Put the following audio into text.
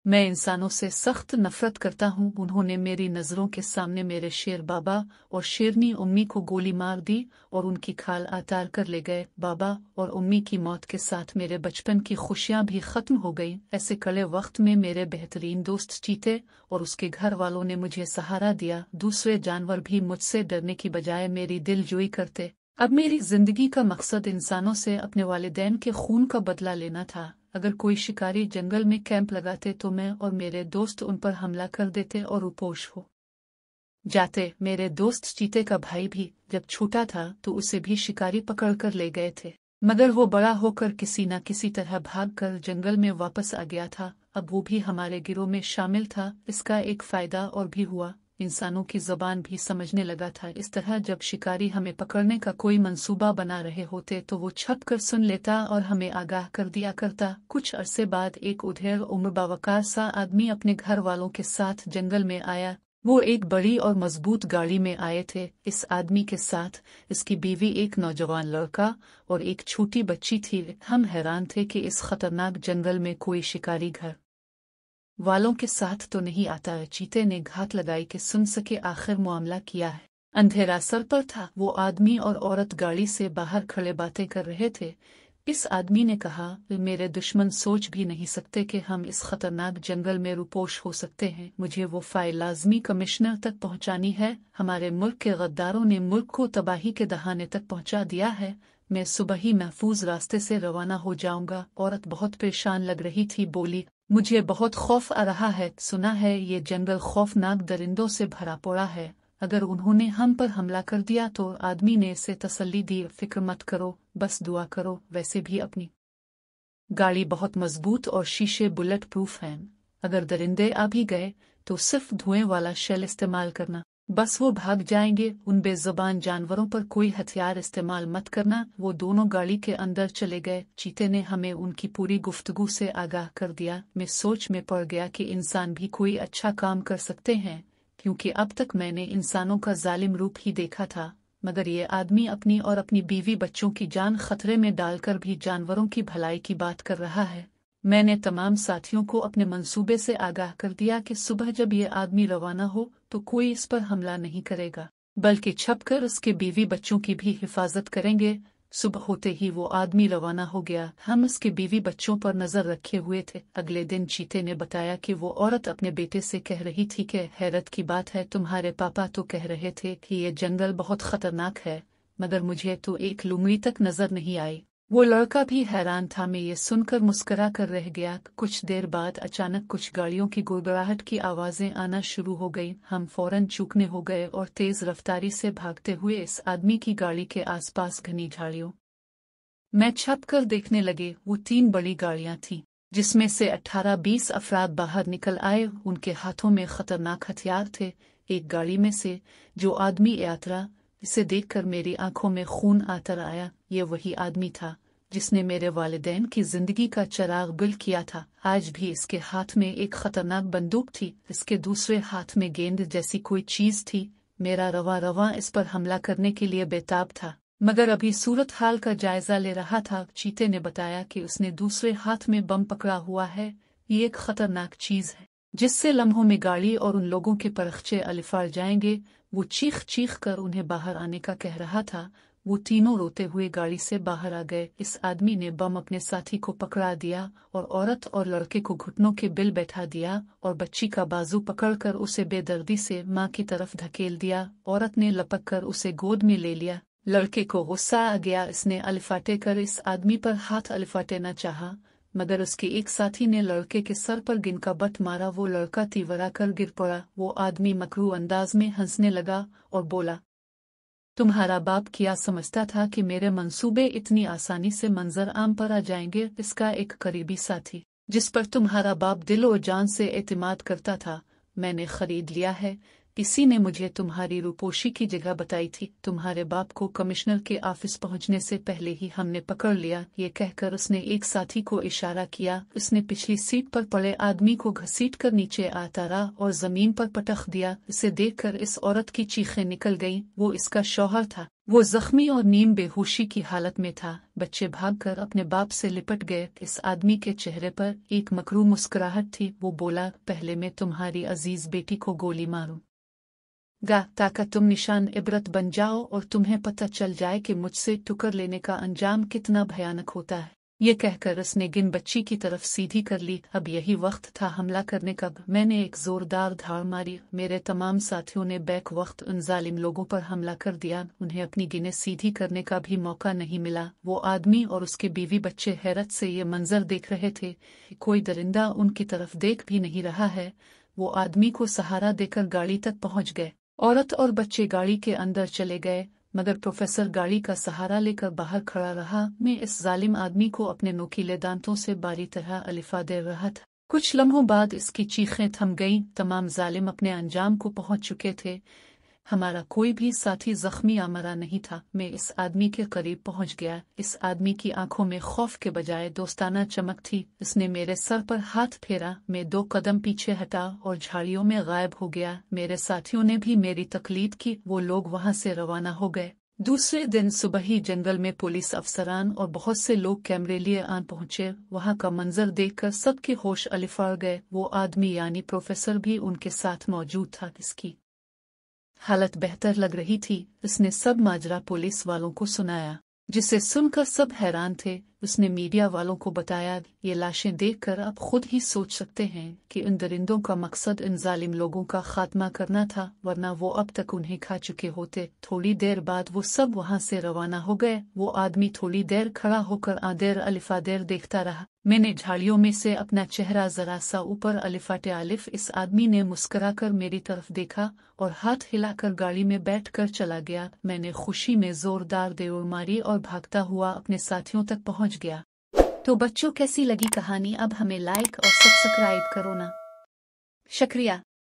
मैं इंसानों से सख्त नफरत करता हूँ। उन्होंने मेरी नज़रों के सामने मेरे शेर बाबा और शेरनी उम्मी को गोली मार दी और उनकी खाल आतार कर ले गए। बाबा और उम्मी की मौत के साथ मेरे बचपन की खुशियाँ भी ख़त्म हो गईं। ऐसे कड़े वक्त में मेरे बेहतरीन दोस्त चीते और उसके घर वालों ने मुझे सहारा दिया। दूसरे जानवर भी मुझसे डरने की बजाय मेरी दिलजोई करते। अब मेरी जिंदगी का मकसद इंसानों से अपने वालिदैन के खून का बदला लेना था। अगर कोई शिकारी जंगल में कैंप लगाते तो मैं और मेरे दोस्त उन पर हमला कर देते और रुपोश हो जाते। मेरे दोस्त चीते का भाई भी जब छोटा था तो उसे भी शिकारी पकड़ कर ले गए थे, मगर वो बड़ा होकर किसी न किसी तरह भाग कर जंगल में वापस आ गया था। अब वो भी हमारे गिरोह में शामिल था। इसका एक फायदा और भी हुआ, इंसानों की ज़बान भी समझने लगा था। इस तरह जब शिकारी हमें पकड़ने का कोई मंसूबा बना रहे होते तो वो छप कर सुन लेता और हमें आगाह कर दिया करता। कुछ अरसे बाद एक उधेड़ उम्र बावकार सा आदमी अपने घर वालों के साथ जंगल में आया। वो एक बड़ी और मजबूत गाड़ी में आए थे। इस आदमी के साथ इसकी बीवी, एक नौजवान लड़का और एक छोटी बच्ची थी। हम हैरान थे कि इस खतरनाक जंगल में कोई शिकारी घर वालों के साथ तो नहीं आता। चीते ने घात लगाई कि सुन सके आखिर मामला किया है। अंधेरा सर पर था। वो आदमी और औरत गाड़ी से बाहर खड़े बातें कर रहे थे। इस आदमी ने कहा, मेरे दुश्मन सोच भी नहीं सकते कि हम इस खतरनाक जंगल में रुपोश हो सकते हैं। मुझे वो फाइल लाजमी कमिश्नर तक पहुंचानी है। हमारे मुल्क के गद्दारों ने मुल्क को तबाही के दहाने तक पहुंचा दिया है। मैं सुबह ही महफूज रास्ते से रवाना हो जाऊंगा। औरत बहुत परेशान लग रही थी, बोली, मुझे बहुत खौफ आ रहा है। सुना है ये जंगल खौफनाक दरिंदों से भरा पड़ा है। अगर उन्होंने हम पर हमला कर दिया तो। आदमी ने इसे तसल्ली दी, फिक्र मत करो, बस दुआ करो। वैसे भी अपनी गाड़ी बहुत मजबूत और शीशे बुलेट प्रूफ हैं। अगर दरिंदे आ भी गए तो सिर्फ धुएं वाला शेल इस्तेमाल करना, बस वो भाग जाएंगे। उन बेजुबान जानवरों पर कोई हथियार इस्तेमाल मत करना। वो दोनों गाड़ी के अंदर चले गए। चीते ने हमें उनकी पूरी गुफ्तगू से आगाह कर दिया। मैं सोच में पड़ गया कि इंसान भी कोई अच्छा काम कर सकते हैं, क्योंकि अब तक मैंने इंसानों का जालिम रूप ही देखा था, मगर ये आदमी अपनी और अपनी बीवी बच्चों की जान खतरे में डालकर भी जानवरों की भलाई की बात कर रहा है। मैंने तमाम साथियों को अपने मंसूबे से आगाह कर दिया कि सुबह जब ये आदमी रवाना हो तो कोई इस पर हमला नहीं करेगा, बल्कि छपकर उसके बीवी बच्चों की भी हिफाजत करेंगे। सुबह होते ही वो आदमी रवाना हो गया। हम उसके बीवी बच्चों पर नजर रखे हुए थे। अगले दिन चीते ने बताया कि वो औरत अपने बेटे से कह रही थी कि हैरत की बात है, तुम्हारे पापा तो कह रहे थे कि ये जंगल बहुत खतरनाक है, मगर मुझे तो एक लुमड़ी तक नजर नहीं आई। वो लड़का भी हैरान था। मैं ये सुनकर मुस्करा कर रह गया। कुछ देर बाद अचानक कुछ गाड़ियों की गुड़गड़ाहट की आवाजें आना शुरू हो गई। हम फौरन चूकने हो गए और तेज रफ्तारी से भागते हुए इस आदमी की गाड़ी के आसपास घनी झाड़ियों में छप कर देखने लगे। वो 3 बड़ी गाड़ियां थीं, जिसमें से 18-20 अफराद बाहर निकल आए। उनके हाथों में खतरनाक हथियार थे। एक गाड़ी में से जो आदमी यात्रा, इसे देखकर मेरी आंखों में खून आतर आया। ये वही आदमी था जिसने मेरे वालिदैन की जिंदगी का चिराग गुल किया था। आज भी इसके हाथ में एक खतरनाक बंदूक थी। इसके दूसरे हाथ में गेंद जैसी कोई चीज थी। मेरा रवा रवा इस पर हमला करने के लिए बेताब था, मगर अभी सूरत हाल का जायजा ले रहा था। चीते ने बताया कि उसने दूसरे हाथ में बम पकड़ा हुआ है। ये एक खतरनाक चीज है जिससे लम्हों में गाड़ी और उन लोगों के परखचे अलिफार जाएंगे। वो चीख चीख कर उन्हें बाहर आने का कह रहा था। वो तीनों रोते हुए गाड़ी से बाहर आ गए। इस आदमी ने बम अपने साथी को पकड़ा दिया और औरत और लड़के को घुटनों के बिल बैठा दिया और बच्ची का बाजू पकड़कर उसे बेदर्दी से मां की तरफ धकेल दिया। औरत ने लपक कर उसे गोद में ले लिया। लड़के को गुस्सा आ गया। इसने अलिफाटे कर इस आदमी पर हाथ अलिफाटेना चाहा, मगर उसके एक साथी ने लड़के के सर पर गिनका बट मारा। वो लड़का तीवरा कर गिर पड़ा। वो आदमी मकरू अंदाज में हंसने लगा और बोला, तुम्हारा बाप क्या समझता था कि मेरे मंसूबे इतनी आसानी से मंजर आम पर आ जाएंगे? इसका एक करीबी साथी जिस पर तुम्हारा बाप दिल और जान से एतमाद करता था, मैंने खरीद लिया है। किसी ने मुझे तुम्हारी रूपोशी की जगह बताई थी। तुम्हारे बाप को कमिश्नर के ऑफिस पहुंचने से पहले ही हमने पकड़ लिया। ये कहकर उसने एक साथी को इशारा किया। उसने पिछली सीट पर पड़े आदमी को घसीट कर नीचे उतारा और जमीन पर पटक दिया। इसे देखकर इस औरत की चीखें निकल गईं। वो इसका शौहर था। वो जख्मी और नीम बेहोशी की हालत में था। बच्चे भागकर अपने बाप से लिपट गए। इस आदमी के चेहरे पर एक मकरू मुस्कुराहट थी। वो बोला, पहले मैं तुम्हारी अजीज बेटी को गोली मारूंगा ताकि तुम निशान इबरत बन जाओ और तुम्हें पता चल जाए कि मुझसे टुकर लेने का अंजाम कितना भयानक होता है। ये कहकर उसने गिन बच्ची की तरफ सीधी कर ली। अब यही वक्त था हमला करने का। मैंने एक जोरदार धाड़ मारी। मेरे तमाम साथियों ने बैक वक्त उन जालिम लोगों पर हमला कर दिया। उन्हें अपनी गिने सीधी करने का भी मौका नहीं मिला। वो आदमी और उसके बीवी बच्चे हैरत से ये मंजर देख रहे थे। कोई दरिंदा उनकी तरफ देख भी नहीं रहा है। वो आदमी को सहारा देकर गाड़ी तक पहुंच गए। औरत और बच्चे गाड़ी के अंदर चले गए, मगर प्रोफेसर गाड़ी का सहारा लेकर बाहर खड़ा रहा। मैं इस जालिम आदमी को अपने नोकीले दांतों से बारी तरह अलिफा दे रहा था। कुछ लम्हों बाद इसकी चीखें थम गईं। तमाम जालिम अपने अंजाम को पहुंच चुके थे। हमारा कोई भी साथी जख्मी या मरा नहीं था। मैं इस आदमी के करीब पहुंच गया। इस आदमी की आंखों में खौफ के बजाय दोस्ताना चमक थी। इसने मेरे सर पर हाथ फेरा। मैं 2 कदम पीछे हटा और झाड़ियों में गायब हो गया। मेरे साथियों ने भी मेरी तकलीद की। वो लोग वहां से रवाना हो गए। दूसरे दिन सुबह ही जंगल में पुलिस अफसरान और बहुत से लोग कैमरे लिए आन पहुंचे। वहां का मंजर देखकर सबके होश अलिफाड़ गए। वो आदमी यानी प्रोफेसर भी उनके साथ मौजूद था। इसकी हालत बेहतर लग रही थी। उसने सब माजरा पुलिस वालों को सुनाया, जिसे सुनकर सब हैरान थे। उसने मीडिया वालों को बताया, ये लाशें देखकर आप खुद ही सोच सकते हैं कि इन दरिंदों का मकसद इन जालिम लोगों का खात्मा करना था, वरना वो अब तक उन्हें खा चुके होते। थोड़ी देर बाद वो सब वहां से रवाना हो गए। वो आदमी थोड़ी देर खड़ा होकर आदेर अलिफादेर देखता रहा। मैंने झाड़ियों में से अपना चेहरा जरा सा ऊपर अलिफाटे अलिफ। इस आदमी ने मुस्कुराकर मेरी तरफ देखा और हाथ हिलाकर गाड़ी में बैठकर चला गया। मैंने खुशी में जोरदार दौड़ मारी और भागता हुआ अपने साथियों तक पहुंच गया। तो बच्चों, कैसी लगी कहानी? अब हमें लाइक और सब्सक्राइब करो ना। शुक्रिया।